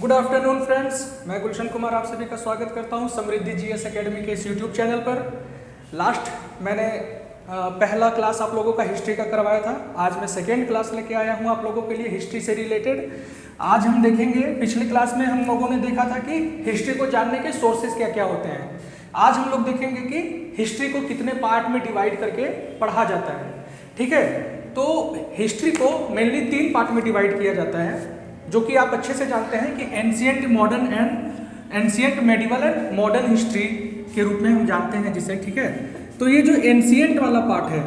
Good afternoon friends, मैं गुलशन कुमार आप सभी का स्वागत करता हूं समृद्धि जीएस एकेडमी के इस यूट्यूब चैनल पर। लास्ट मैंने पहला क्लास आप लोगों का हिस्ट्री का करवाया था। आज मैं सेकेंड क्लास लेके आया हूं आप लोगों के लिए हिस्ट्री से रिलेटेड। आज हम देखेंगे, पिछले क्लास में हम लोगों ने देखा था कि हिस्ट्री को जानने के सोर्सेज क्या क्या होते हैं। आज हम लोग देखेंगे कि हिस्ट्री को कितने पार्ट में डिवाइड करके पढ़ा जाता है। ठीक है, तो हिस्ट्री को मेनली 3 पार्ट में डिवाइड किया जाता है, जो कि आप अच्छे से जानते हैं कि ancient modern and ancient medieval and modern history के रूप में हम जानते हैं जिसे। ठीक है, तो ये जो एंशिएंट वाला पार्ट है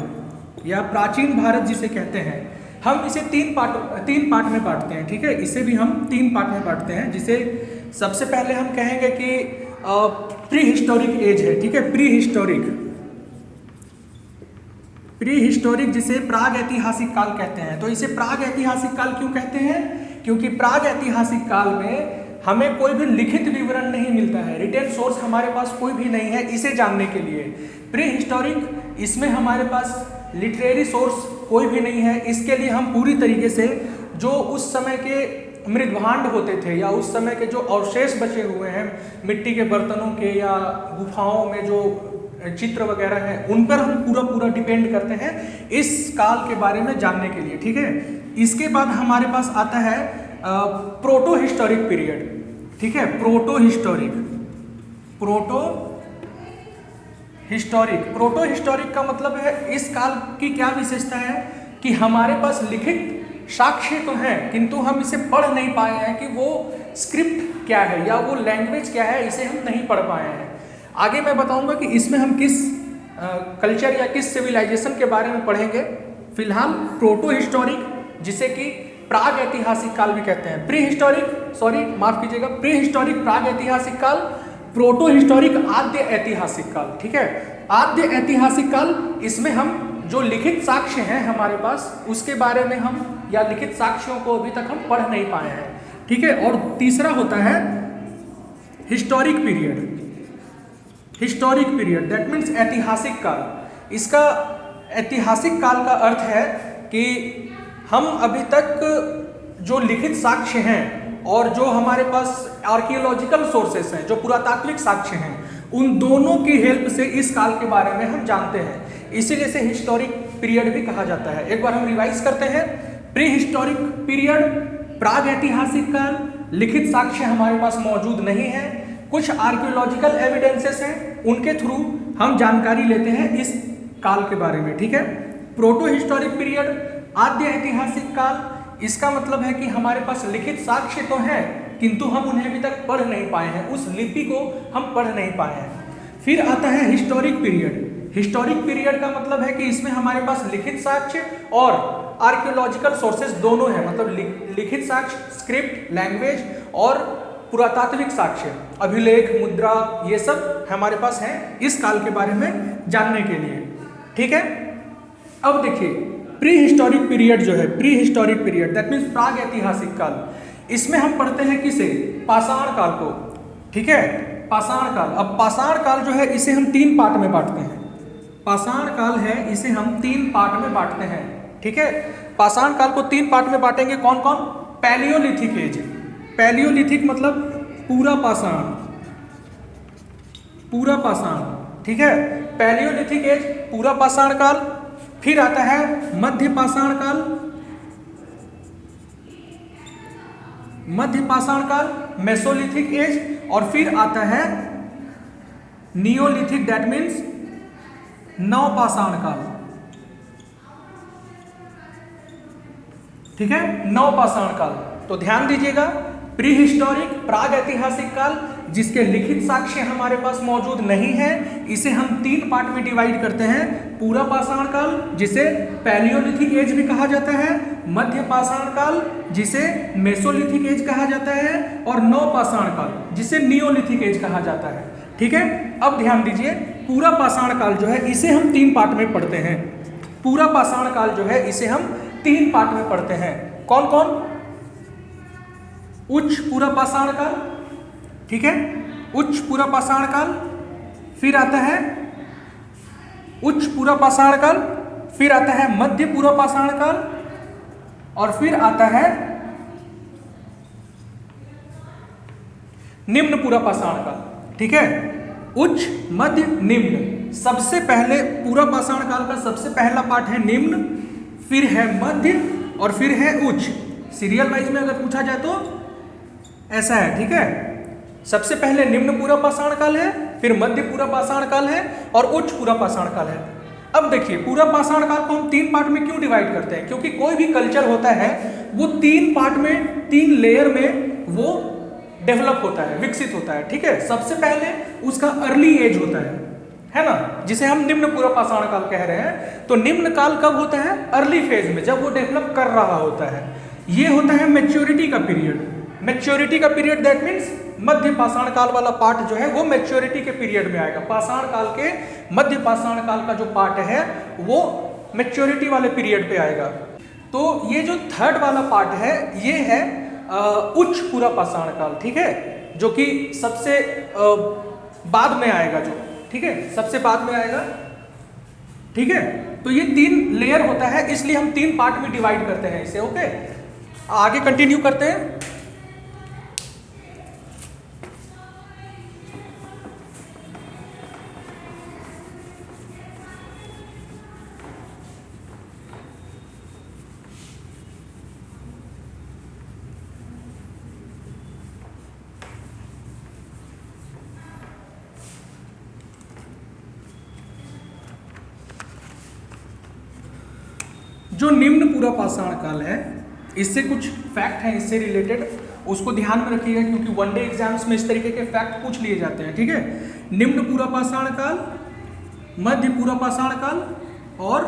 या प्राचीन भारत जिसे कहते हैं, हम इसे 3 पार्ट में बांटते हैं। ठीक है, इसे भी हम 3 पार्ट में बांटते हैं, जिसे सबसे पहले हम कहेंगे कि प्री हिस्टोरिक एज है। ठीक है, प्री हिस्टोरिक जिसे प्राग ऐतिहासिक काल कहते हैं। तो इसे प्राग ऐतिहासिक काल क्यों कहते हैं? क्योंकि प्राग ऐतिहासिक काल में हमें कोई भी लिखित विवरण नहीं मिलता है, रिटेन सोर्स हमारे पास कोई भी नहीं है इसे जानने के लिए। प्री हिस्टोरिक, इसमें हमारे पास लिटरेरी सोर्स कोई भी नहीं है। इसके लिए हम पूरी तरीके से जो उस समय के मृदभांड होते थे या उस समय के जो अवशेष बचे हुए हैं मिट्टी के बर्तनों के या गुफाओं में जो चित्र वगैरह हैं, उन पर हम पूरा डिपेंड करते हैं इस काल के बारे में जानने के लिए। ठीक है, इसके बाद हमारे पास आता है प्रोटो हिस्टोरिक पीरियड। ठीक है, प्रोटो हिस्टोरिक का मतलब है इस काल की क्या विशेषता है कि हमारे पास लिखित साक्ष्य तो हैं, किंतु हम इसे पढ़ नहीं पाए हैं कि वो स्क्रिप्ट क्या है या वो लैंग्वेज क्या है, इसे हम नहीं पढ़ पाए हैं। आगे मैं बताऊंगा कि इसमें हम किस कल्चर या किस सिविलाइजेशन के बारे में पढ़ेंगे। फिलहाल प्रोटो हिस्टोरिक, जिसे कि प्राग ऐतिहासिक काल भी कहते हैं, प्री हिस्टोरिक प्राग ऐतिहासिक काल, प्रोटो हिस्टोरिक आद्य ऐतिहासिक काल। ठीक है, आद्य ऐतिहासिक काल, इसमें हम जो लिखित साक्ष्य हैं हमारे पास उसके बारे में हम या लिखित साक्ष्यों को अभी तक हम पढ़ नहीं पाए हैं। ठीक है, और तीसरा होता है हिस्टोरिक पीरियड, दैट मीन्स ऐतिहासिक काल। इसका ऐतिहासिक काल का अर्थ है कि हम अभी तक जो लिखित साक्ष्य हैं और जो हमारे पास आर्कियोलॉजिकल सोर्सेस हैं, जो पुरातात्विक साक्ष्य हैं, उन दोनों की हेल्प से इस काल के बारे में हम जानते हैं। इसीलिए इसे हिस्टोरिक पीरियड भी कहा जाता है। एक बार हम रिवाइज करते हैं। प्री हिस्टोरिक पीरियड, प्राग ऐतिहासिक काल, लिखित साक्ष्य हमारे पास मौजूद नहीं है, कुछ आर्कियोलॉजिकल एविडेंसेस हैं, उनके थ्रू हम जानकारी लेते हैं इस काल के बारे में। ठीक है, प्रोटो हिस्टोरिक पीरियड, आद्य ऐतिहासिक काल, इसका मतलब है कि हमारे पास लिखित साक्ष्य तो हैं, किंतु हम उन्हें अभी तक पढ़ नहीं पाए हैं, उस लिपि को हम पढ़ नहीं पाए हैं। फिर आता है हिस्टोरिक पीरियड का मतलब है कि इसमें हमारे पास लिखित साक्ष्य और आर्कियोलॉजिकल सोर्सेस दोनों हैं, मतलब लिखित साक्ष्य, स्क्रिप्ट, लैंग्वेज और पुरातात्विक साक्ष्य, अभिलेख, मुद्रा, ये सब हमारे पास हैं इस काल के बारे में जानने के लिए। ठीक है, अब देखिए प्री हिस्टोरिक पीरियड जो है, prehistoric period that means प्राग ऐतिहासिक काल, इसमें हम पढ़ते हैं किसे? पाषाण काल को। ठीक है, पाषाण काल। अब पाषाण काल जो है इसे हम 3 पार्ट में बांटते हैं। पाषाण काल है, इसे हम 3 पार्ट में बांटते हैं। ठीक है, पाषाण काल को 3 पार्ट में बांटेंगे। कौन कौन? पैलियोलिथिक एज, पैलियोलिथिक मतलब पूरा पाषाण। ठीक है, पैलियोलिथिक एज, पूरा पाषाण काल। फिर आता है मध्य पाषाण काल, मेसोलिथिक एज, और फिर आता है नियोलिथिक, दैट मीन्स नवपाषाण काल। ठीक है, नवपाषाण काल। तो ध्यान दीजिएगा, प्री हिस्टोरिक प्राग ऐतिहासिक काल, जिसके लिखित साक्ष्य हमारे पास मौजूद नहीं है, इसे हम 3 पार्ट में डिवाइड करते हैं। पूरा पाषाण काल, जिसे पैलियोलिथिक एज भी कहा जाता है, मध्य पाषाण काल, जिसे मेसोलिथिक एज कहा जाता है, और नवपाषाण काल, जिसे नियोलिथिक एज कहा जाता है। ठीक है, अब ध्यान दीजिए, पूरा पाषाण काल जो है इसे हम 3 पार्ट में पढ़ते हैं। पूरा पाषाण काल जो है इसे हम 3 पार्ट में पढ़ते हैं। कौन कौन? उच्च पूरा पाषाण काल। ठीक है, उच्च पूरा पाषाण काल, फिर आता है उच्च पूरा पाषाण काल, फिर आता है मध्य पूरा पाषाण काल, और फिर आता है निम्न पूरा पाषाण काल, ठीक है। उच्च, मध्य, निम्न। सबसे पहले पूरा पाषाण काल का सबसे पहला पार्ट है निम्न, फिर है मध्य और फिर है उच्च। सीरियल वाइज में अगर पूछा जाए तो ऐसा है, ठीक है। सबसे पहले निम्न पूरा पाषाण काल है, फिर मध्य पूरा पाषाण काल है और उच्च पूरा पाषाण काल है। अब देखिए पूरा पाषाण काल को हम 3 पार्ट में क्यों डिवाइड करते हैं, क्योंकि कोई भी कल्चर होता है वो 3 पार्ट में, 3 लेयर में वो डेवलप होता है, विकसित होता है, ठीक है। सबसे पहले उसका अर्ली एज होता है ना, जिसे हम निम्न पूरा पाषाण काल कह रहे हैं। तो निम्न काल कब होता है? अर्ली फेज में, जब वो डेवलप कर रहा होता है। ये होता है मैच्योरिटी का पीरियड। मैच्योरिटी का पीरियड दैट मीन्स मध्य पाषाण काल वाला पार्ट जो है वो मैच्योरिटी के पीरियड में आएगा। पाषाण काल के मध्य पाषाण काल का जो पार्ट है वो मैच्योरिटी वाले पीरियड पे आएगा। तो ये जो थर्ड वाला पार्ट है ये है उच्च पूरा पाषाण काल, ठीक है, जो कि सबसे बाद में आएगा, जो ठीक है सबसे बाद में आएगा, ठीक है। तो ये 3 लेयर होता है, इसलिए हम 3 पार्ट में डिवाइड करते हैं इसे, ओके। आगे कंटिन्यू करते हैं। जो निम्न पूरा पाषाण काल है, इससे कुछ फैक्ट हैं इससे रिलेटेड, उसको ध्यान में रखिएगा क्योंकि वनडे एग्जाम्स में इस तरीके के फैक्ट पूछ लिए जाते हैं, ठीक है। निम्न पूरा पाषाण काल, मध्य पूरा पाषाण काल और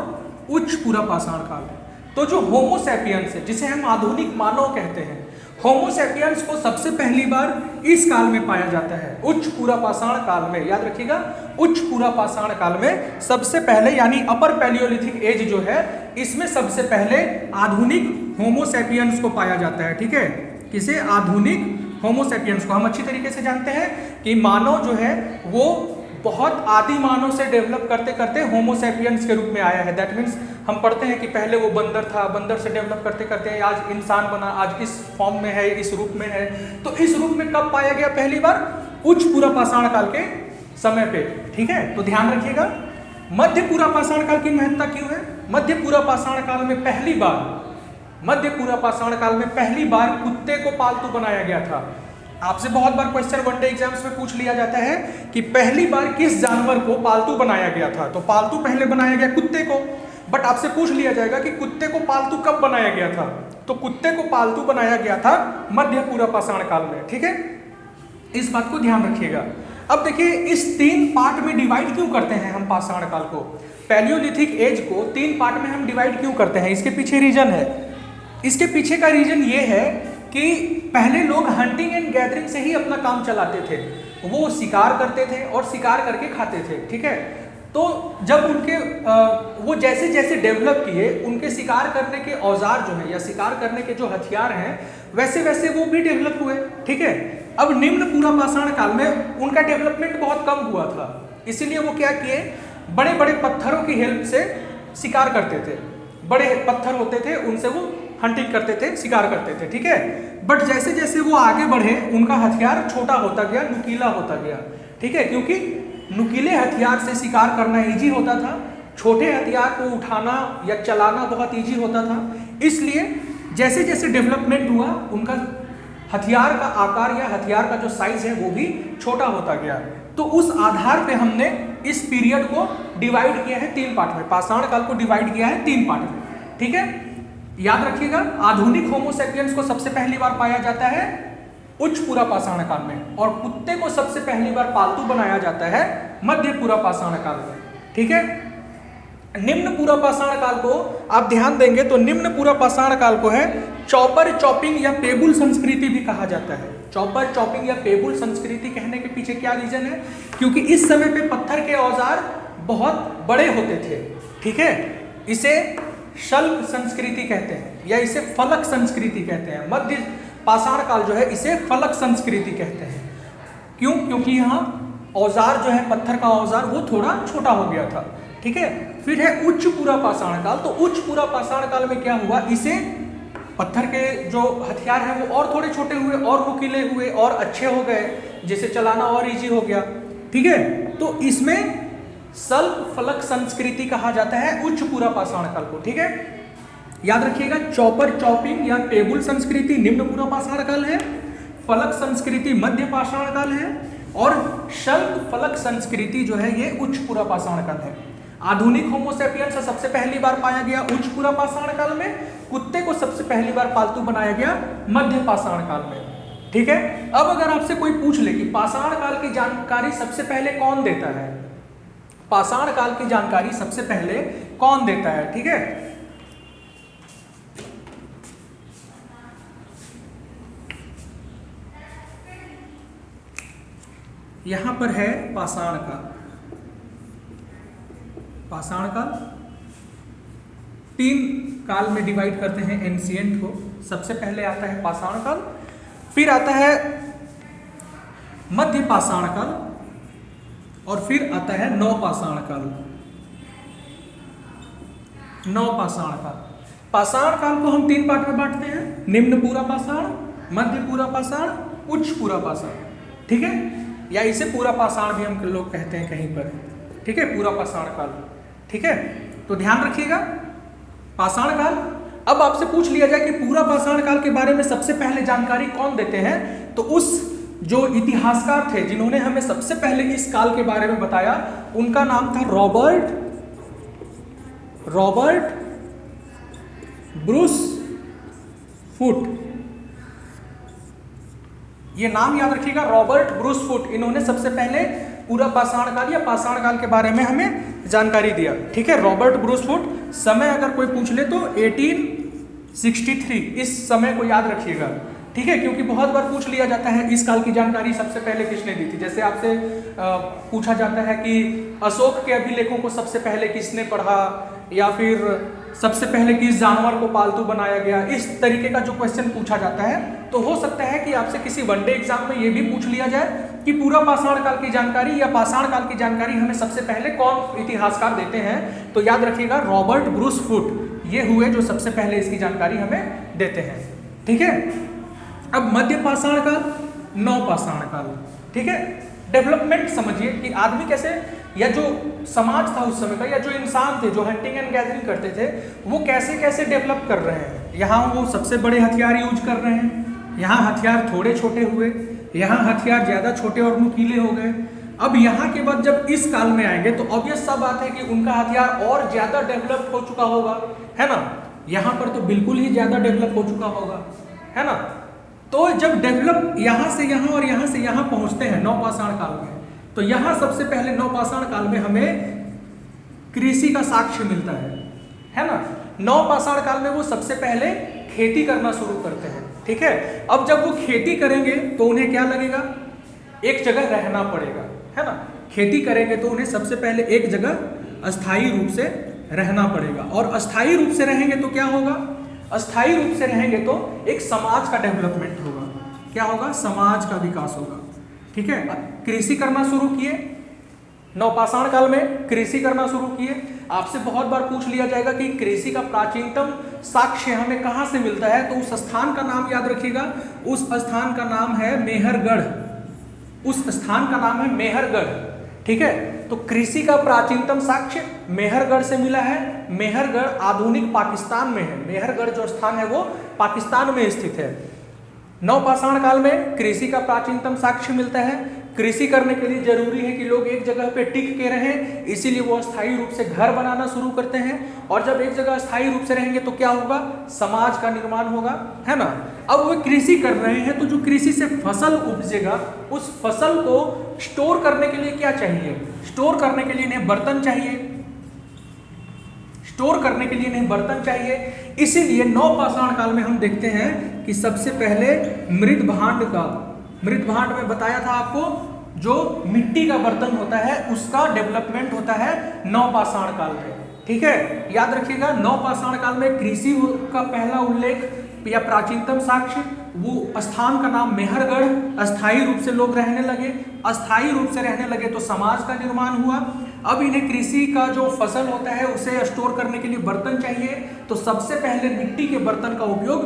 उच्च पूरा पाषाण काल। तो जो होमो सैपियंस है, जिसे हम आधुनिक मानव कहते हैं, होमो सैपियंस को सबसे पहली बार इस काल में पाया जाता है, उच्च पूरा पाषाण काल में। याद रखिएगा, उच्च पूरा पाषाण काल में सबसे पहले, यानी अपर पैलियोलिथिक एज जो है, इसमें सबसे पहले आधुनिक होमो सैपियंस को पाया जाता है, ठीक है। किसे? आधुनिक होमो सैपियंस को। हम अच्छी तरीके से जानते हैं कि मानव जो है वो बहुत आदि मानव से डेवलप करते करते होमो सैपियंस के रूप में आया है। दैट मीन्स हम पढ़ते हैं कि पहले वो बंदर था, बंदर से डेवलप करते करते आज इंसान बना, आज इस फॉर्म में है, इस रूप में है। तो इस रूप में कब पाया गया? पहली बार उच्च पूरा पाषाण काल के समय पे, ठीक है। तो ध्यान रखिएगा, मध्य पूरा पाषाण काल की महत्ता क्यों है? मध्य पूरा पाषाण काल में पहली बार, मध्य पूरा पाषाण काल में पहली बार कुत्ते को पालतू बनाया गया था। आपसे बहुत बार क्वेश्चन वनडे एग्जाम्स में पूछ लिया जाता है कि पहली बार किस जानवर को पालतू बनाया गया था। तो पालतू पहले बनाया गया कुत्ते को, बट आपसे पूछ लिया जाएगा कि कुत्ते को पालतू कब बनाया गया था। तो कुत्ते को पालतू बनाया गया था मध्य पूरा पाषाण काल में, ठीक है। इस बात को ध्यान रखिएगा। अब देखिए, इस 3 पार्ट में डिवाइड क्यों करते हैं हम पाषाण काल को? पैलियोलिथिक एज को 3 पार्ट में हम डिवाइड क्यों करते हैं? इसके पीछे रीजन है। इसके पीछे का रीजन ये है कि पहले लोग हंटिंग एंड गैदरिंग से ही अपना काम चलाते थे। वो शिकार करते थे और शिकार करके खाते थे, ठीक है। तो जब उनके वो जैसे जैसे डेवलप किए, उनके शिकार करने के औजार जो है या शिकार करने के जो हथियार हैं, वैसे वैसे वो भी डेवलप हुए, ठीक है। अब निम्न पूरा पाषाण काल में उनका डेवलपमेंट बहुत कम हुआ था, इसीलिए वो क्या किए, बड़े बड़े पत्थरों की हेल्प से शिकार करते थे। बड़े पत्थर होते थे, उनसे वो हंटिंग करते थे, शिकार करते थे, ठीक है। बट जैसे जैसे वो आगे बढ़े, उनका हथियार छोटा होता गया, नुकीला होता गया, ठीक है। क्योंकि नुकीले हथियार से शिकार करना इजी होता था, छोटे हथियार को उठाना या चलाना बहुत इजी होता था। इसलिए जैसे जैसे डेवलपमेंट हुआ, उनका हथियार का आकार या हथियार का जो साइज है वो भी छोटा होता गया। तो उस आधार पे हमने इस पीरियड को डिवाइड किया है 3 पार्ट में, पाषाण काल को डिवाइड किया है 3 पार्ट में, ठीक है। याद रखिएगा, आधुनिक होमो सैपियंस को सबसे पहली बार पाया जाता है उच्च पूरा पाषाण काल में, और कुत्ते को सबसे पहली बार पालतू बनाया जाता है मध्य पूरा पाषाण काल में, ठीक है। निम्न पूरा पाषाण काल को आप ध्यान देंगे तो निम्न पूरा पाषाण काल को है चॉपर चॉपिंग या पेबुल संस्कृति भी कहा जाता है। चॉपर चॉपिंग या पेबुल संस्कृति कहने के पीछे क्या रीजन है? क्योंकि इस समय पे पत्थर के औजार बहुत बड़े होते थे, ठीक है। इसे शल्क संस्कृति कहते हैं या इसे फलक संस्कृति कहते हैं। मध्य पाषाण काल जो है इसे फलक संस्कृति कहते हैं। क्यों? क्योंकि यहाँ औजार जो है, पत्थर का औजार, वो थोड़ा छोटा हो गया था, ठीक है। फिर है उच्च पूरा पाषाण काल। तो उच्च पूरा पाषाण काल में क्या हुआ, इसे पत्थर के जो हथियार हैं वो और थोड़े छोटे हुए और नुकीले हुए और अच्छे हो गए, जिसे चलाना और इजी हो गया। ठीक है, तो इसमें सल्प फलक संस्कृति कहा जाता है उच्च पूरा पाषाण काल को। ठीक है, याद रखिएगा, चॉपर चॉपिंग या टेबुल संस्कृति निम्न पूरा पाषाण काल है, फलक संस्कृति मध्य पाषाण काल है, और शल्प फलक संस्कृति जो है ये उच्च पूरा पाषाण काल है। आधुनिक होमोसेपियंस सबसे पहली बार पाया गया उच्च पूरा पाषाण काल में, कुत्ते को सबसे पहली बार पालतू बनाया गया मध्य पाषाण काल में। ठीक है, अब अगर आपसे कोई पूछ ले कि पाषाण काल की जानकारी सबसे पहले कौन देता है, पाषाण काल की जानकारी सबसे पहले कौन देता है? ठीक है, यहां पर है पाषाण काल। पाषाण काल 3 काल में डिवाइड करते हैं एंशिएंट को। सबसे पहले आता है पाषाण काल, फिर आता है मध्य पाषाण काल, और फिर आता है नवपाषाण काल। नवपाषाण काल, पाषाण काल को हम 3 पार्ट में बांटते हैं, निम्न पूरा पाषाण, मध्य पूरा पाषाण, उच्च पूरा पाषाण। ठीक है, या इसे पूरा पाषाण भी हम लोग कहते हैं कहीं पर। ठीक है, पूरा पाषाण काल। ठीक है, तो ध्यान रखिएगा पाषाण काल। अब आपसे पूछ लिया जाए कि पूरा पाषाण काल के बारे में सबसे पहले जानकारी कौन देते हैं, तो उस जो इतिहासकार थे जिन्होंने हमें सबसे पहले इस काल के बारे में बताया, उनका नाम था रॉबर्ट ब्रूस फुट। ये नाम याद रखिएगा, रॉबर्ट ब्रूस फुट। इन्होंने सबसे पहले पूरा पाषाण काल या पाषाण काल के बारे में हमें जानकारी दिया। ठीक है, रॉबर्ट ब्रूस फुट। समय अगर कोई पूछ ले तो 1863, इस समय को याद रखिएगा। ठीक है, क्योंकि बहुत बार पूछ लिया जाता है इस काल की जानकारी सबसे पहले किसने दी थी। जैसे आपसे पूछा जाता है कि अशोक के अभिलेखों को सबसे पहले किसने पढ़ा, या फिर सबसे पहले किस जानवर को पालतू बनाया गया। इस तरीके का जो क्वेश्चन पूछा जाता है, तो हो सकता है कि आपसे किसी वनडे एग्जाम में ये भी पूछ लिया जाए कि पूरा पाषाण काल की जानकारी या पाषाण काल की जानकारी हमें सबसे पहले कौन इतिहासकार देते हैं, तो याद रखिएगा रॉबर्ट ब्रूस फुट ये हुए जो सबसे पहले इसकी जानकारी हमें देते हैं। ठीक है, अब मध्य पाषाण काल, नवपाषाण काल। ठीक है, डेवलपमेंट समझिए कि आदमी कैसे, या जो समाज था उस समय का, या जो इंसान थे जो हंटिंग एंड गैदरिंग करते थे, वो कैसे कैसे डेवलप कर रहे हैं। यहाँ वो सबसे बड़े हथियार यूज कर रहे हैं, यहाँ हथियार थोड़े छोटे हुए, यहाँ हथियार ज़्यादा छोटे और नुकीले हो गए। अब यहाँ के बाद जब इस काल में आएंगे तो ऑब्वियस सा बात है कि उनका हथियार और ज़्यादा डेवलप हो चुका होगा, है ना। यहाँ पर तो बिल्कुल ही ज़्यादा डेवलप हो चुका होगा, है ना। तो जब डेवलप यहाँ से यहाँ और यहाँ से यहाँ पहुँचते हैं नवपाषाण काल में, तो यहाँ सबसे पहले नवपाषाण काल में हमें कृषि का साक्ष्य मिलता है ना। नवपाषाण काल में वो सबसे पहले खेती करना शुरू करते हैं। ठीक है, अब जब वो खेती करेंगे तो उन्हें क्या लगेगा, एक जगह रहना पड़ेगा, है ना। खेती करेंगे तो उन्हें सबसे पहले एक जगह अस्थायी रूप से रहना पड़ेगा, और अस्थायी रूप से रहेंगे तो क्या होगा, अस्थायी रूप से रहेंगे तो एक समाज का डेवलपमेंट होगा। क्या होगा, समाज का विकास होगा। ठीक है, कृषि करना शुरू किए, नवपाषाण काल में कृषि करना शुरू किए। आपसे बहुत बार पूछ लिया जाएगा कि कृषि का प्राचीनतम साक्ष्य हमें कहाँ से मिलता है, तो उस स्थान का नाम याद रखिएगा, उस स्थान का नाम है मेहरगढ़। उस स्थान का नाम है मेहरगढ़। ठीक है, तो कृषि का प्राचीनतम साक्ष्य मेहरगढ़ से मिला है। मेहरगढ़ आधुनिक पाकिस्तान में है। मेहरगढ़ जो स्थान है वो पाकिस्तान में स्थित है। नवपाषाण काल में कृषि का प्राचीनतम साक्ष्य मिलता है। कृषि करने के लिए जरूरी है कि लोग एक जगह पे टिक के रहें, इसीलिए वो अस्थायी रूप से घर बनाना शुरू करते हैं, और जब एक जगह अस्थायी रूप से रहेंगे तो क्या होगा, समाज का निर्माण होगा, है ना। अब वो कृषि कर रहे हैं तो जो कृषि से फसल उपजेगा, उस फसल को स्टोर करने के लिए क्या चाहिए, स्टोर करने के लिए इन्हें बर्तन चाहिए, स्टोर करने के लिए इन्हें बर्तन चाहिए। इसीलिए नवपाषाण काल में हम देखते हैं कि सबसे पहले मृद भांड में बताया था आपको, जो मिट्टी का बर्तन होता है उसका डेवलपमेंट होता है नवपाषाण काल में। ठीक है, याद रखिएगा, नवपाषाण काल में कृषि का पहला उल्लेख या प्राचीनतम साक्ष्य, वो स्थान का नाम मेहरगढ़। अस्थायी रूप से लोग रहने लगे, अस्थायी रूप से रहने लगे तो समाज का निर्माण हुआ। अब इन्हें कृषि का जो फसल होता है उसे स्टोर करने के लिए बर्तन चाहिए, तो सबसे पहले मिट्टी के बर्तन का उपयोग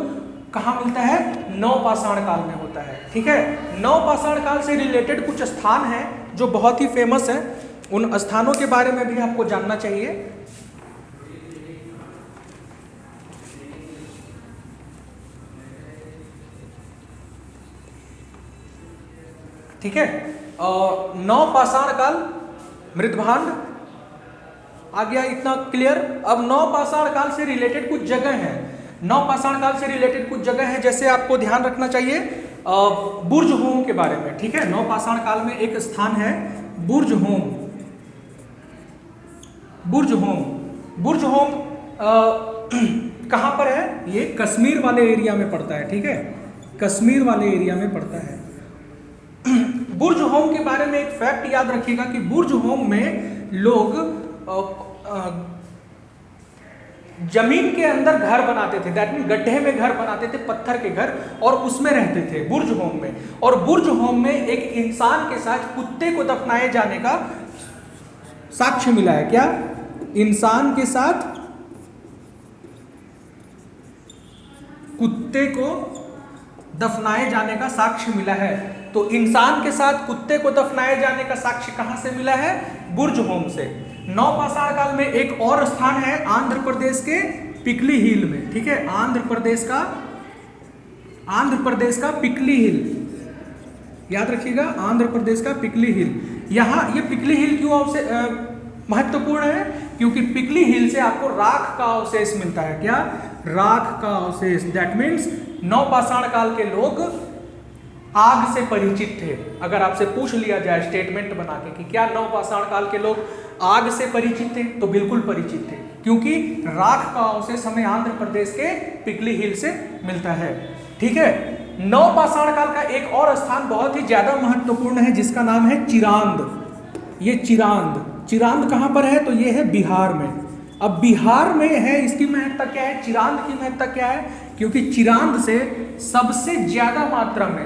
कहाँ मिलता है? नवपाषाण काल में होता है। ठीक है, नवपाषाण काल से रिलेटेड कुछ स्थान हैं जो बहुत ही फेमस हैं, उन स्थानों के बारे में भी आपको जानना चाहिए। ठीक है, नवपाषाण काल, मृतभांड आ गया, इतना क्लियर। अब नवपाषाण काल से रिलेटेड कुछ जगह हैं, नवपाषाण काल से रिलेटेड कुछ जगह हैं, जैसे आपको ध्यान रखना चाहिए बुर्ज होम के बारे में। ठीक है, नवपाषाण काल में एक स्थान है बुर्ज होम। बुर्ज होम, बुर्ज होम कहाँ पर है? ये कश्मीर वाले एरिया में पड़ता है। ठीक है, कश्मीर वाले एरिया में पड़ता है। बुर्ज होम के बारे में एक फैक्ट याद रखिएगा कि बुर्ज होम में लोग जमीन के अंदर घर बनाते थे, दैट मीन गड्ढे में घर बनाते थे, पत्थर के घर, और उसमें रहते थे बुर्ज होम में। और बुर्ज होम में एक इंसान के साथ कुत्ते को दफनाए जाने का साक्ष्य मिला है। क्या? इंसान के साथ कुत्ते को दफनाए जाने का साक्ष्य मिला है। तो इंसान के साथ कुत्ते को दफनाए जाने का साक्ष्य कहां से मिला है? बुर्ज होम से। नवपाषाण काल में एक और स्थान है आंध्र प्रदेश के पिकली हिल में। ठीक है, आंध्र प्रदेश का पिकली हिल, याद रखिएगा, आंध्र प्रदेश का पिकली हिल। यहां ये पिकली हिल क्यों महत्वपूर्ण है? क्योंकि पिकली हिल से आपको राख का अवशेष मिलता है। क्या? राख का अवशेष। दैट मीन्स नवपाषाण काल के लोग आग से परिचित थे। अगर आपसे पूछ लिया जाए स्टेटमेंट बना के कि क्या नवपाषाण काल के लोग आग से परिचित थे, तो बिल्कुल परिचित थे, क्योंकि राख का अवशेष हमें आंध्र प्रदेश के पिकली हिल से मिलता है। ठीक है, नवपाषाण काल का एक और स्थान बहुत ही ज्यादा महत्वपूर्ण है जिसका नाम है चिरांद। ये चिरांद कहां पर है? तो ये है बिहार में। अब बिहार में है, इसकी महत्ता क्या है? चिरांद की महत्ता क्या है? क्योंकि चिरांद से सबसे ज्यादा मात्रा में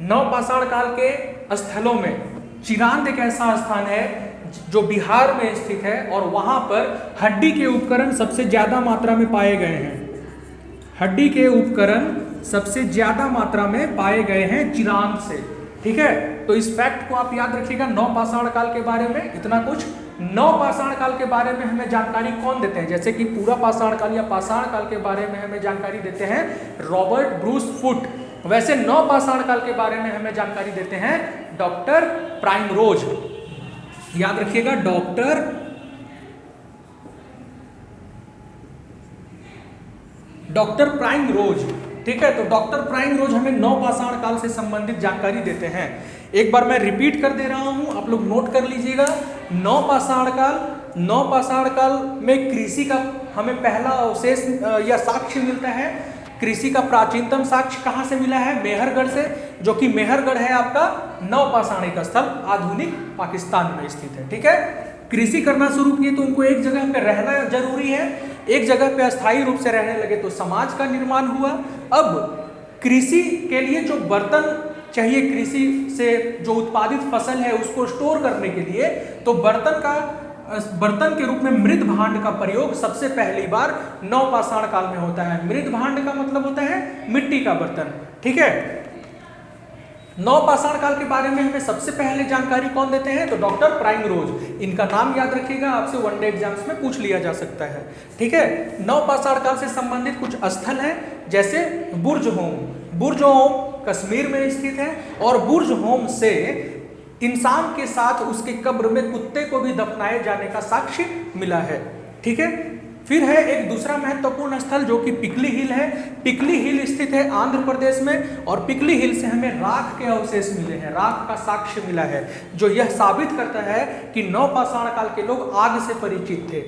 नवपाषाण काल के स्थलों में चिरांद एक ऐसा स्थान है जो बिहार में स्थित है, और वहां पर हड्डी के उपकरण सबसे ज्यादा मात्रा में पाए गए हैं। हड्डी के उपकरण सबसे ज्यादा मात्रा में पाए गए हैं चिरांद से। ठीक है, तो इस फैक्ट को आप याद रखिएगा नवपाषाण काल के बारे में। इतना कुछ नवपाषाण काल के बारे में हमें जानकारी कौन देते हैं? जैसे कि पूरा पाषाण काल या पाषाण काल के बारे में हमें जानकारी देते हैं रॉबर्ट ब्रूस फुट। वैसे नवपाषाण काल के बारे में हमें जानकारी देते हैं डॉक्टर प्राइमरोज। याद रखिएगा, डॉक्टर प्राइमरोज। ठीक है, तो डॉक्टर प्राइमरोज हमें नवपाषाण काल से संबंधित जानकारी देते हैं। एक बार मैं रिपीट कर दे रहा हूं, आप लोग नोट कर लीजिएगा। नवपाषाण काल में कृषि का हमें पहला अवशेष या साक्ष्य मिलता है। कृषि का प्राचीनतम साक्ष्य कहां से मिला है? मेहरगढ़ से, जो कि मेहरगढ़ है आपका नवपाषाणिक स्थल, आधुनिक पाकिस्तान में स्थित है। ठीक है, कृषि करना शुरू किए तो उनको एक जगह पे रहना जरूरी है, एक जगह पे अस्थायी रूप से रहने लगे तो समाज का निर्माण हुआ। अब कृषि के लिए जो बर्तन चाहिए, कृषि से जो उत्पादित फसल है उसको स्टोर करने के लिए, तो बर्तन के रूप में मृद भांड का प्रयोग सबसे पहली बार नवपाषाण काल में होता है। मृद भांड का मतलब होता है मिट्टी का बर्तन। ठीक है, नवपाषाण काल के बारे में हमें सबसे पहले जानकारी कौन देते हैं? तो डॉक्टर प्राइमरोज। इनका नाम याद रखिएगा, आपसे वनडे एग्जाम्स में पूछ लिया जा सकता है। ठीक है, नवपाषाण काल से संबंधित कुछ स्थल हैं, जैसे बुर्ज होम। बुर्ज होम कश्मीर में स्थित है, और बुर्ज होम से इंसान के साथ उसके कब्र में कुत्ते को भी दफनाए जाने का साक्ष्य मिला है। ठीक है, फिर है एक दूसरा महत्वपूर्ण स्थल जो कि पिकली हिल है। पिकली हिल स्थित है आंध्र प्रदेश में, और पिकली हिल से हमें राख के अवशेष मिले हैं, राख का साक्ष्य मिला है, जो यह साबित करता है कि नवपाषाण काल के लोग आग से परिचित थे।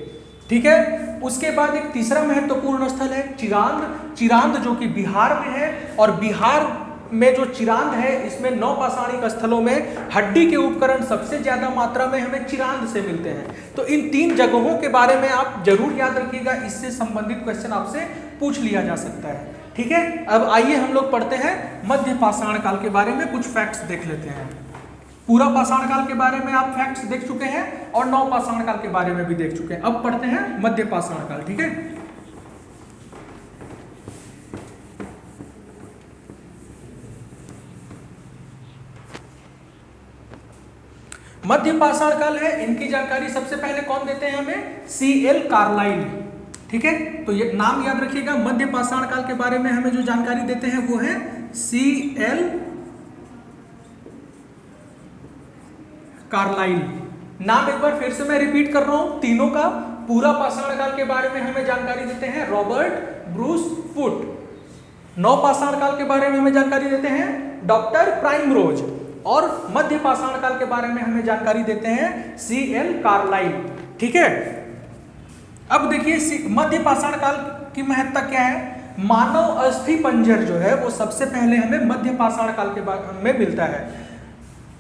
ठीक है, उसके बाद एक तीसरा महत्वपूर्ण स्थल है चिरांद, जो कि बिहार में है, और बिहार में जो चिरांद है इसमें नवपाषाणिक स्थलों में हड्डी के उपकरण सबसे ज्यादा मात्रा में हमें चिरांद से मिलते हैं। तो इन तीन जगहों के बारे में आप जरूर याद रखिएगा, इससे संबंधित क्वेश्चन आपसे पूछ लिया जा सकता है। ठीक है, अब आइए हम लोग पढ़ते हैं मध्य पाषाण काल के बारे में कुछ फैक्ट्स देख लेते हैं। पूरा पाषाण काल के बारे में आप फैक्ट्स देख चुके हैं और नवपाषाण काल के बारे में भी देख चुके हैं। अब पढ़ते हैं मध्य पाषाण काल। ठीक है, मध्य पाषाण काल है, इनकी जानकारी सबसे पहले कौन देते हैं हमें? C.L. कार्लाइल। ठीक है, तो ये नाम याद रखिएगा। मध्य पाषाण काल के बारे में हमें जो जानकारी देते हैं वो है C.L. कार्लाइल। नाम एक बार फिर से मैं रिपीट कर रहा हूं तीनों का। पूरा पाषाण काल के बारे में हमें जानकारी देते हैं रॉबर्ट ब्रूस फुट। नव पाषाण काल के बारे में हमें जानकारी देते हैं डॉक्टर प्राइमरोज। और मध्य पाषाण काल के बारे में हमें जानकारी देते हैं C.L. कार्लाइल। ठीक है, अब देखिए मध्य पाषाण काल की महत्ता क्या है। मानव अस्थि पंजर जो है वो सबसे पहले हमें मध्य पाषाण काल के में मिलता है।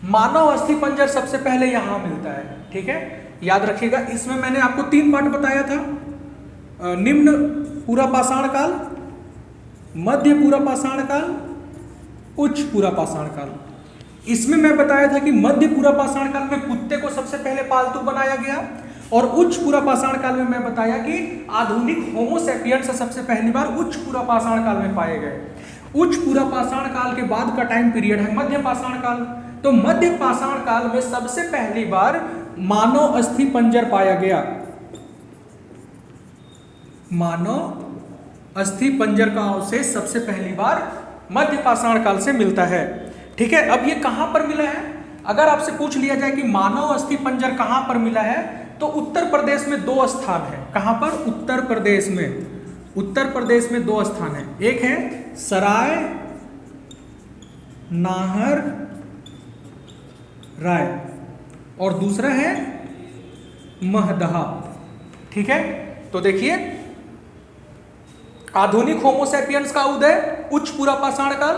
मानव अस्थि पंजर सबसे पहले यहां मिलता है। ठीक है, याद रखिएगा। इसमें मैंने आपको 3 पार्ट बताया था, निम्न पूरा पाषाण काल, मध्य पूरा पाषाण काल, उच्च पूरा पाषाण काल। इसमें मैं बताया था कि मध्य पूरा पाषाण काल में कुत्ते को सबसे पहले पालतू बनाया गया, और उच्च पूरा पाषाण काल में मैं बताया कि आधुनिक होमो सैपियंस सबसे पहली बार उच्च पूरा पाषाण काल में पाए गए। उच्च पूरा पाषाण काल के बाद का टाइम पीरियड है मध्य पाषाण काल। तो मध्य पाषाण काल में सबसे पहली बार मानव अस्थि पंजर पाया गया। मानव अस्थि पंजर का अवशेष सबसे पहली बार मध्य पाषाण काल से मिलता है। ठीक है, अब ये कहां पर मिला है? अगर आपसे पूछ लिया जाए कि मानव अस्थि पंजर कहां पर मिला है, तो उत्तर प्रदेश में 2 स्थान है। कहां पर? उत्तर प्रदेश में। उत्तर प्रदेश में 2 स्थान है। एक है सराय नाहर राय और दूसरा है महदहा। ठीक है, तो देखिए आधुनिक होमो सैपियंस का उदय उच्च पूरा पाषाण काल।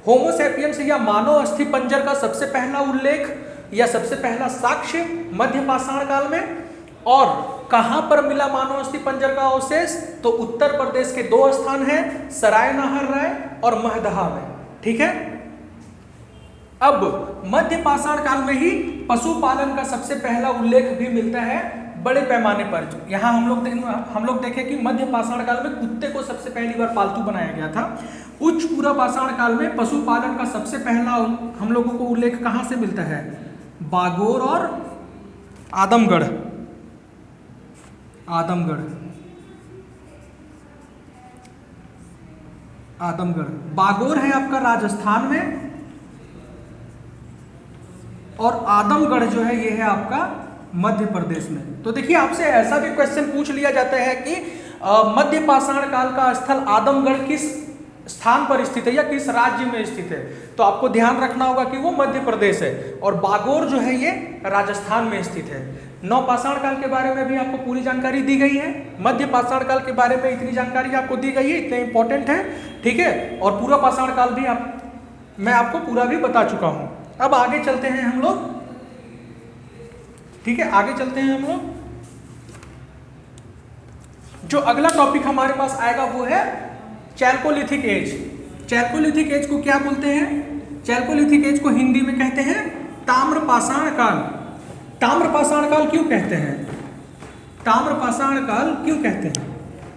होमो सैपियंस या मानव अस्थि पंजर का सबसे पहला उल्लेख या सबसे पहला साक्ष्य मध्य पाषाण काल में। और कहां पर मिला मानव अस्थि पंजर का अवशेष? तो उत्तर प्रदेश के 2 स्थान हैं, सराय नाहर राय और महदहा में। ठीक है, अब मध्य पाषाण काल में ही पशुपालन का सबसे पहला उल्लेख भी मिलता है बड़े पैमाने पर। यहाँ हम लोग देखें कि मध्य पाषाण काल में कुत्ते को सबसे पहली बार पालतू बनाया गया था। उच्च पूरा पाषाण काल में पशुपालन का सबसे पहला हम लोगों को उल्लेख कहाँ से मिलता है? बागोर और आदमगढ़। आदमगढ़ बागोर है आपका राजस्थान में, और आदमगढ़ जो है ये है आपका मध्य प्रदेश में। तो देखिए आपसे ऐसा भी क्वेश्चन पूछ लिया जाता है कि मध्य पाषाण काल का स्थल आदमगढ़ किस स्थान पर स्थित है या किस राज्य में स्थित है, तो आपको ध्यान रखना होगा कि वो मध्य प्रदेश है। और बागोर जो है ये राजस्थान में स्थित है। नव पाषाण काल के बारे में भी आपको पूरी जानकारी दी गई है। मध्य पाषाण काल के बारे में इतनी जानकारी आपको दी गई है, इतने इंपॉर्टेंट है। ठीक है, और पूरा पाषाण काल भी मैं आपको पूरा भी बता चुका हूं। अब आगे चलते हैं हम लोग। ठीक है, आगे चलते हैं हम लोग। जो अगला टॉपिक हमारे पास आएगा वो है चैल्कोलिथिक एज। चैल्कोलिथिक एज को क्या बोलते हैं? चैल्कोलिथिक एज को हिंदी में कहते हैं ताम्रपाषाण काल। ताम्रपाषाण काल क्यों कहते हैं? ताम्रपाषाण काल क्यों कहते हैं?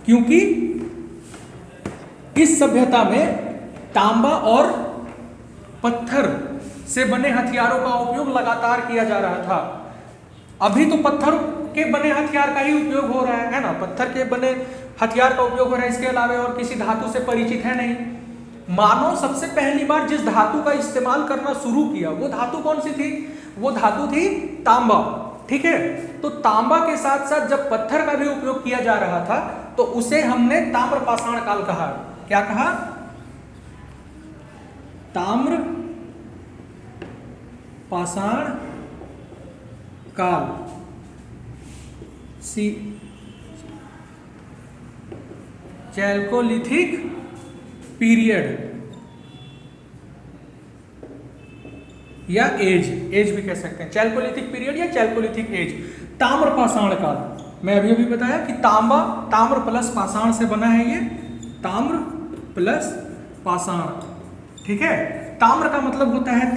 क्योंकि इस सभ्यता में तांबा और पत्थर से बने हथियारों का उपयोग लगातार किया जा रहा था। अभी तो पत्थर के बने हथियार का ही उपयोग हो रहा है ना, पत्थर के बने हथियार का उपयोग हो रहा है, इसके अलावा और किसी धातु से परिचित है नहीं। मानव सबसे पहली बार जिस धातु का इस्तेमाल करना शुरू किया वो धातु कौन सी थी? वो धातु थी तांबा। ठीक है, तो तांबा के साथ साथ जब पत्थर का भी उपयोग किया जा रहा था तो उसे हमने ताम्रपाषाण काल कहा। क्या कहा? ताम्र पाषाण काल। चैल्कोलिथिक पीरियड या एज भी कह सकते हैं। चैल्कोलिथिक पीरियड या चैल्कोलिथिक एज। ताम्रपाषाण काल मैं अभी बताया कि ताम्र प्लस पाषाण से बना है ये, ताम्र प्लस पाषाण। ठीक है, ताम्र का मतलब होता है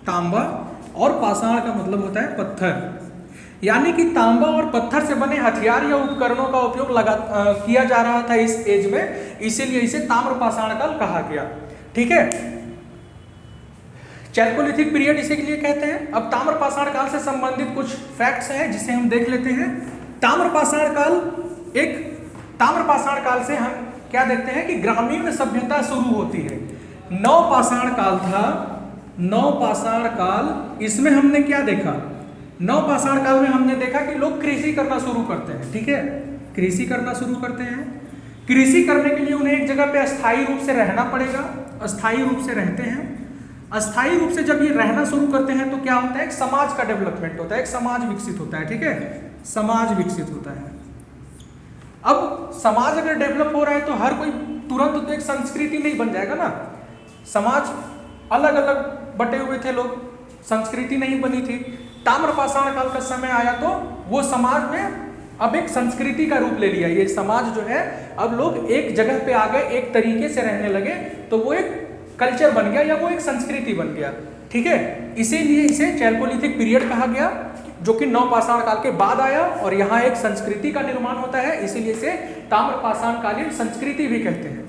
तांबा और पाषाण का मतलब होता है पत्थर। यानी कि तांबा और पत्थर से बने हथियार या उपकरणों का उपयोग किया जा रहा था इस एज में, इसीलिए इसे ताम्रपाषाण काल कहा गया। ठीक है, चैल्कोलिथिक पीरियड इसी के लिए कहते हैं। अब ताम्रपाषाण काल से संबंधित कुछ फैक्ट्स हैं जिसे हम देख लेते हैं। ताम्रपाषाण काल से हम क्या देखते हैं कि ग्रामीण सभ्यता शुरू होती है। नवपाषाण काल था, नवपाषाण काल, इसमें हमने क्या देखा, नवपाषाण काल में हमने देखा कि लोग कृषि करना शुरू करते हैं। ठीक है, कृषि करना शुरू करते हैं। कृषि करने के लिए उन्हें एक जगह पे अस्थायी रूप से रहना पड़ेगा, अस्थायी रूप से रहते हैं। अस्थायी रूप से जब ये रहना शुरू करते हैं तो क्या होता है, एक समाज का डेवलपमेंट होता है, एक समाज विकसित होता है। ठीक है, समाज विकसित होता है। अब समाज अगर डेवलप हो रहा है तो हर कोई तुरंत तो एक संस्कृति नहीं बन जाएगा ना। समाज अलग अलग बटे हुए थे लोग, संस्कृति नहीं बनी थी। ताम्रपाषाण काल का समय आया तो वो समाज में अब एक संस्कृति का रूप ले लिया। ये समाज जो है अब लोग एक जगह पे आ गए, एक तरीके से रहने लगे, तो वो एक कल्चर बन गया या वो एक संस्कृति बन गया। ठीक है, इसीलिए इसे चैल्कोलिथिक पीरियड कहा गया, जो कि नवपाषाण काल के बाद आया और यहाँ एक संस्कृति का निर्माण होता है, इसीलिए इसे ताम्रपाषाण कालीन संस्कृति भी कहते हैं।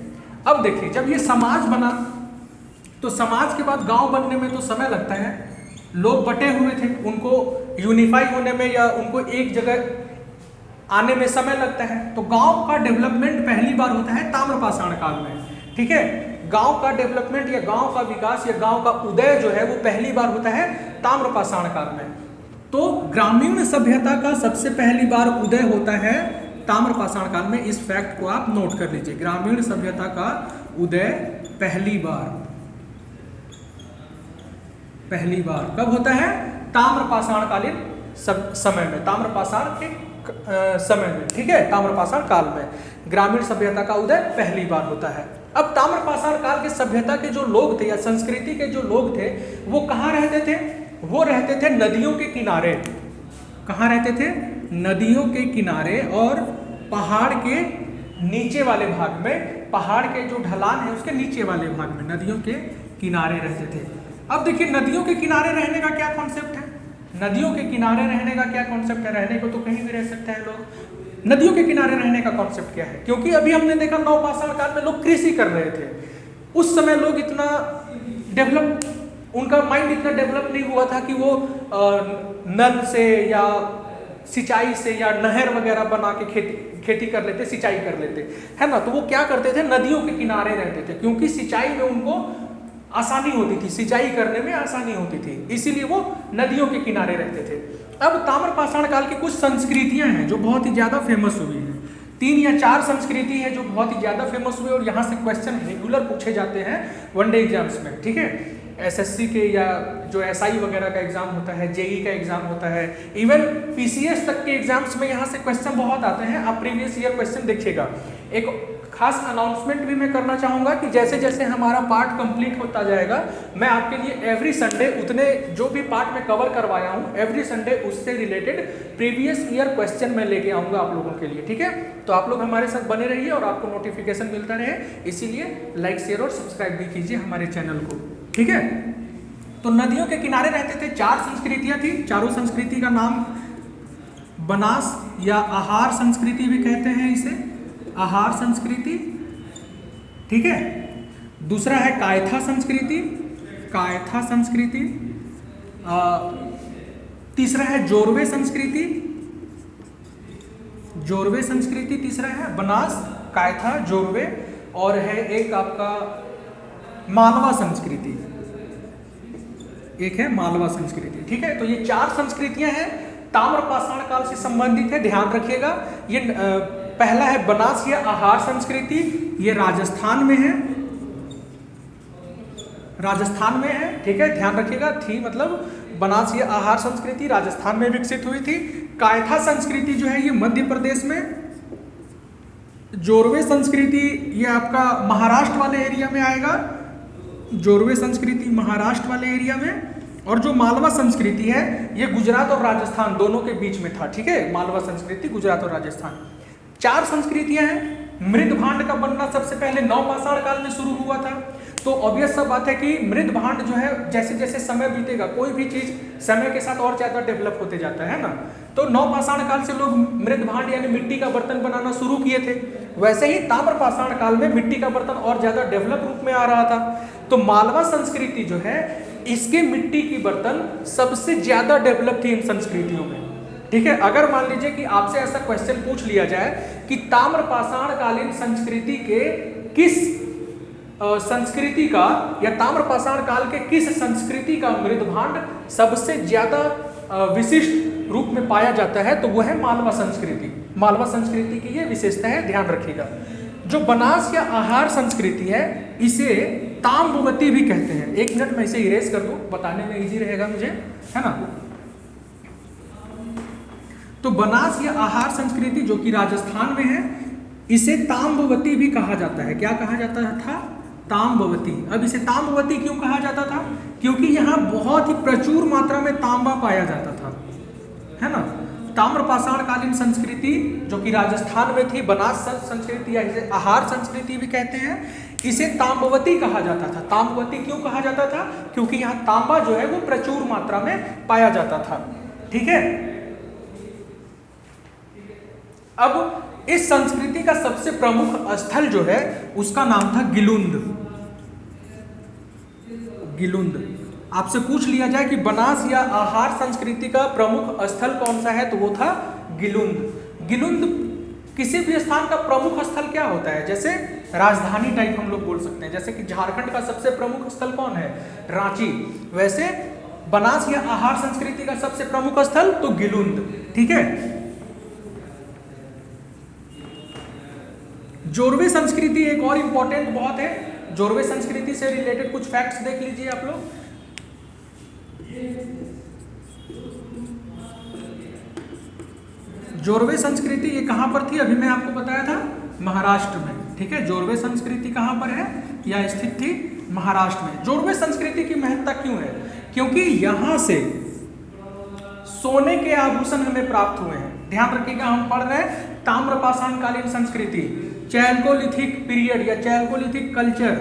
अब देखिए, जब ये समाज बना तो समाज के बाद गांव बनने में तो समय लगता है। लोग बटे हुए थे, उनको यूनिफाई होने में या उनको एक जगह आने में समय लगता है। तो गांव का डेवलपमेंट पहली बार होता है ताम्रपाषाण काल में। ठीक है, गांव का डेवलपमेंट या गांव का विकास या गांव का उदय जो है वो पहली बार होता है ताम्रपाषाण काल में। तो ग्रामीण सभ्यता का सबसे पहली बार उदय होता है ताम्रपाषाण काल में। इस फैक्ट को आप नोट कर लीजिए, ग्रामीण सभ्यता का उदय पहली बार कब होता है, ताम्रपाषाण कालीन समय में, ताम्रपाषाण के समय में। ठीक है, ताम्रपाषाण काल में ग्रामीण सभ्यता का उदय पहली बार होता है। अब ताम्रपाषाण काल के सभ्यता के जो लोग थे या संस्कृति के जो लोग थे वो कहाँ रहते थे, वो रहते थे नदियों के किनारे। कहाँ रहते थे, नदियों के किनारे और पहाड़ के नीचे वाले भाग में, पहाड़ के जो ढलान है उसके नीचे वाले भाग में नदियों के किनारे रहते थे। अब देखिए, नदियों के किनारे रहने का क्या कॉन्सेप्ट है, नदियों के किनारे रहने का क्या कॉन्सेप्ट है। रहने को तो कहीं भी रह सकते हैं लोग, नदियों के किनारे रहने का कॉन्सेप्ट क्या है, क्योंकि अभी हमने देखा नवपाषाण काल में लोग कृषि कर रहे थे। उस समय लोग इतना डेवलप, उनका माइंड इतना डेवलप नहीं हुआ था कि वो नल से या सिंचाई से या नहर वगैरह बना के खेती कर लेते, सिंचाई कर लेते, है ना। तो वो क्या करते थे, नदियों के किनारे रहते थे, क्योंकि सिंचाई में उनको आसानी होती थी, सिंचाई करने में आसानी होती थी, इसीलिए वो नदियों के किनारे रहते थे। अब ताम्रपाषाण काल की कुछ संस्कृतियां हैं जो बहुत ही ज्यादा फेमस हुई हैं। 3 या 4 संस्कृति है जो बहुत ही ज्यादा फेमस हुए और यहाँ से क्वेश्चन रेगुलर पूछे जाते हैं वनडे एग्जाम्स में। ठीक है, एसएससी के या जो एसआई वगैरह का एग्जाम होता है, जेई का एग्जाम होता है, इवन पीसीएस तक के एग्जाम्स में यहाँ से क्वेश्चन बहुत आते हैं। आप प्रीवियस ईयर क्वेश्चन देखिएगा। एक खास अनाउंसमेंट भी मैं करना चाहूँगा कि जैसे जैसे हमारा पार्ट कंप्लीट होता जाएगा, मैं आपके लिए एवरी संडे उतने जो भी पार्ट में कवर करवाया हूँ, एवरी संडे उससे रिलेटेड प्रीवियस ईयर क्वेश्चन मैं लेके आऊँगा आप लोगों के लिए। ठीक है, तो आप लोग हमारे साथ बने रहिए और आपको नोटिफिकेशन मिलता रहे, इसीलिए लाइक, शेयर और सब्सक्राइब भी कीजिए हमारे चैनल को। ठीक है, तो नदियों के किनारे रहते थे, 4 संस्कृतियाँ थी। चारों संस्कृति का नाम बनास या आहार संस्कृति भी कहते हैं इसे, आहार संस्कृति। ठीक है, दूसरा है कायथा संस्कृति, कायथा संस्कृति। तीसरा है जोरवे संस्कृति, जोरवे संस्कृति तीसरा है, बनास, कायथा, जोरवे। और है एक आपका मालवा संस्कृति, एक है मालवा संस्कृति। ठीक है, तो ये 4 संस्कृतियां हैं, ताम्रपाषाण काल से संबंधित है, ध्यान रखिएगा। ये पहला है बनास या आहार संस्कृति, ये राजस्थान में है, राजस्थान में है। ठीक है, ध्यान रखिएगा, थी मतलब बनास या आहार संस्कृति राजस्थान में विकसित हुई थी। कायथा संस्कृति जो है ये मध्य प्रदेश में, जोरवे संस्कृति ये आपका महाराष्ट्र वाले एरिया में आएगा, जोरवे संस्कृति महाराष्ट्र वाले एरिया में। और जो मालवा संस्कृति है ये गुजरात और राजस्थान दोनों के बीच में था। ठीक है, मालवा संस्कृति गुजरात और राजस्थान। 4 संस्कृतियां हैं। मृद भांड का बनना सबसे पहले नवपाषाण काल में शुरू हुआ था। तो ऑब्वियस सा बात है कि मृद भांड जो है जैसे जैसे समय बीतेगा, कोई भी चीज समय के साथ और ज्यादा डेवलप होते जाता है ना। तो नवपाषाण काल से लोग मृद भांड यानी मिट्टी का बर्तन बनाना शुरू किए थे। वैसे ही ताम्रपाषाण काल में मिट्टी का बर्तन और ज्यादा डेवलप रूप में आ रहा था। तो मालवा संस्कृति जो है इसके मिट्टी की बर्तन सबसे ज्यादा डेवलप थी इन संस्कृतियों में। ठीक है, अगर मान लीजिए कि आपसे ऐसा क्वेश्चन पूछ लिया जाए कि ताम्रपाषाण कालीन संस्कृति के किस संस्कृति का या ताम्रपाषाण काल के किस संस्कृति का मृद भांड सबसे ज्यादा विशिष्ट रूप में पाया जाता है, तो वह है मालवा संस्कृति। मालवा संस्कृति की ये विशेषता है, ध्यान रखिएगा। जो बनास या आहार संस्कृति है इसे ताम्रवती भी कहते हैं। एक मिनट में इसे इरेज कर दूं, बताने में इजी रहेगा मुझे, है ना। तो बनास या आहार संस्कृति जो कि राजस्थान में है, इसे ताम्रवती भी कहा जाता है। क्या कहा जाता था? ताम्रवती। अब इसे ताम्रवती क्यों कहा जाता था? क्योंकि यहाँ बहुत ही प्रचुर मात्रा में तांबा पाया जाता था, है ना। ताम्रपाषाण कालीन संस्कृति जो कि राजस्थान में थी, बनास संस्कृति या इसे आहार संस्कृति भी कहते हैं, इसे ताम्रवती कहा जाता था। ताम्रवती क्यों कहा जाता था? क्योंकि यहाँ तांबा जो है वो प्रचुर मात्रा में पाया जाता था। ठीक है, अब इस संस्कृति का सबसे प्रमुख स्थल जो है उसका नाम था गिलुंद। गिलुंद। आपसे पूछ लिया जाए कि बनास या आहार संस्कृति का प्रमुख स्थल कौन सा है, तो वो था गिलुंद। गिलुंद किसी भी स्थान का प्रमुख स्थल क्या होता है? जैसे राजधानी टाइप हम लोग बोल सकते हैं, जैसे कि झारखंड का सबसे प्रमुख स्थल कौन है? रांची। वैसे बनास या आहार संस्कृति का सबसे प्रमुख स्थल तो गिलुंद। ठीक है, जोरवे संस्कृति एक और इंपॉर्टेंट बहुत है। जोरवे संस्कृति से रिलेटेड कुछ फैक्ट्स देख लीजिए आप लोग। जोरवे संस्कृति ये कहां पर थी? अभी मैं आपको बताया था महाराष्ट्र में। ठीक है, जोरवे संस्कृति कहां पर है? यह स्थित थी महाराष्ट्र में। जोरवे संस्कृति की महत्ता क्यों है? क्योंकि यहां से सोने के आभूषण हमें प्राप्त हुए हैं। ध्यान रखिएगा, हम पढ़ रहे हैं ताम्रपाषाण कालीन संस्कृति, चैल्कोलिथिक पीरियड या चैल्कोलिथिक कल्चर,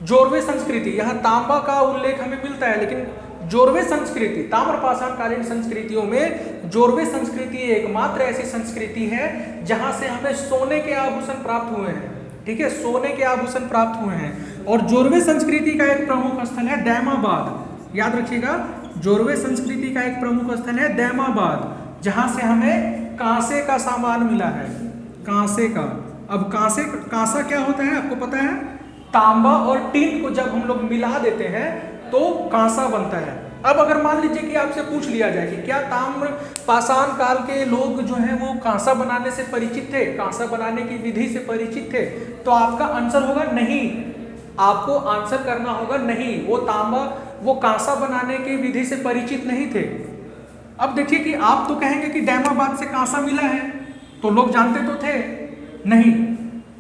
जोरवे संस्कृति। यहाँ तांबा का उल्लेख हमें मिलता है, लेकिन जोरवे संस्कृति, ताम्रपाषाण कालीन संस्कृतियों में जोरवे संस्कृति एकमात्र ऐसी संस्कृति है जहां से हमें सोने के आभूषण प्राप्त हुए हैं। ठीक है, सोने के आभूषण प्राप्त हुए हैं। और जोरवे संस्कृति का एक प्रमुख स्थल है दैमाबाद। याद रखिएगा, जोरवे संस्कृति का एक प्रमुख स्थल है दैमाबाद, जहां से हमें कांसे का सामान मिला है। कांसे का। अब कांसा क्या होता है आपको पता है? तांबा और टीन को जब हम लोग मिला देते हैं तो कांसा बनता है। अब अगर मान लीजिए कि आपसे पूछ लिया जाए कि क्या ताम्रपाषाण काल के लोग जो हैं वो कांसा बनाने से परिचित थे, कांसा बनाने की विधि से परिचित थे, तो आपका आंसर होगा नहीं। आपको आंसर करना होगा नहीं, वो तांबा, वो कांसा बनाने की विधि से परिचित नहीं थे। अब देखिए कि आप तो कहेंगे कि दैमाबाद से कांसा मिला है, तो लोग जानते तो थे नहीं।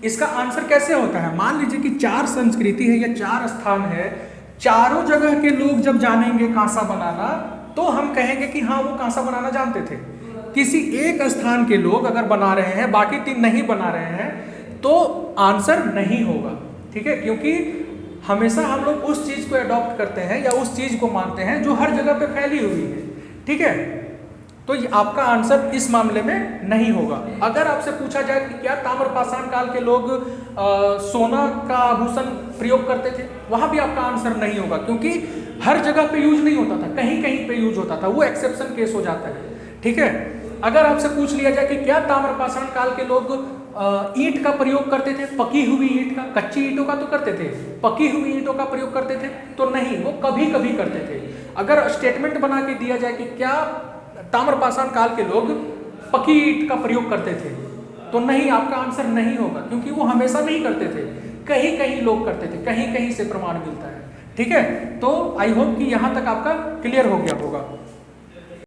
इसका आंसर कैसे होता है? मान लीजिए कि 4 संस्कृति है या 4 स्थान है, चारों जगह के लोग जब जानेंगे कांसा बनाना तो हम कहेंगे कि हाँ वो कांसा बनाना जानते थे। किसी एक स्थान के लोग अगर बना रहे हैं, बाकी 3 नहीं बना रहे हैं, तो आंसर नहीं होगा। ठीक है, क्योंकि हमेशा हम लोग उस चीज को अडॉप्ट करते हैं या उस चीज को मानते हैं जो हर जगह पे फैली हुई है। ठीक है, तो आपका आंसर इस मामले में नहीं होगा। अगर आपसे पूछा जाए कि क्या ताम्रपाषाण काल के लोग सोना का आभूषण प्रयोग करते थे, वहां भी आपका आंसर नहीं होगा, क्योंकि हर जगह पे यूज नहीं होता था, कहीं कहीं पे यूज होता था, वो एक्सेप्शन केस हो जाता है। ठीक है, अगर आपसे पूछ लिया जाए कि क्या ताम्रपाषाण काल के लोग ईंट का प्रयोग करते थे, पकी हुई ईंट का, कच्ची ईंटों का तो करते थे, पकी हुई ईंटों का प्रयोग करते थे तो नहीं, वो कभी कभी करते थे। अगर स्टेटमेंट बना के दिया जाए कि क्या ताम्रपाषाण काल के लोग पकी ईंट का प्रयोग करते थे, तो नहीं, आपका आंसर नहीं होगा, क्योंकि वो हमेशा नहीं करते थे, कहीं कहीं लोग करते थे, कहीं कहीं से प्रमाण मिलता है। ठीक है, तो आई होप कि यहां तक आपका क्लियर हो गया होगा।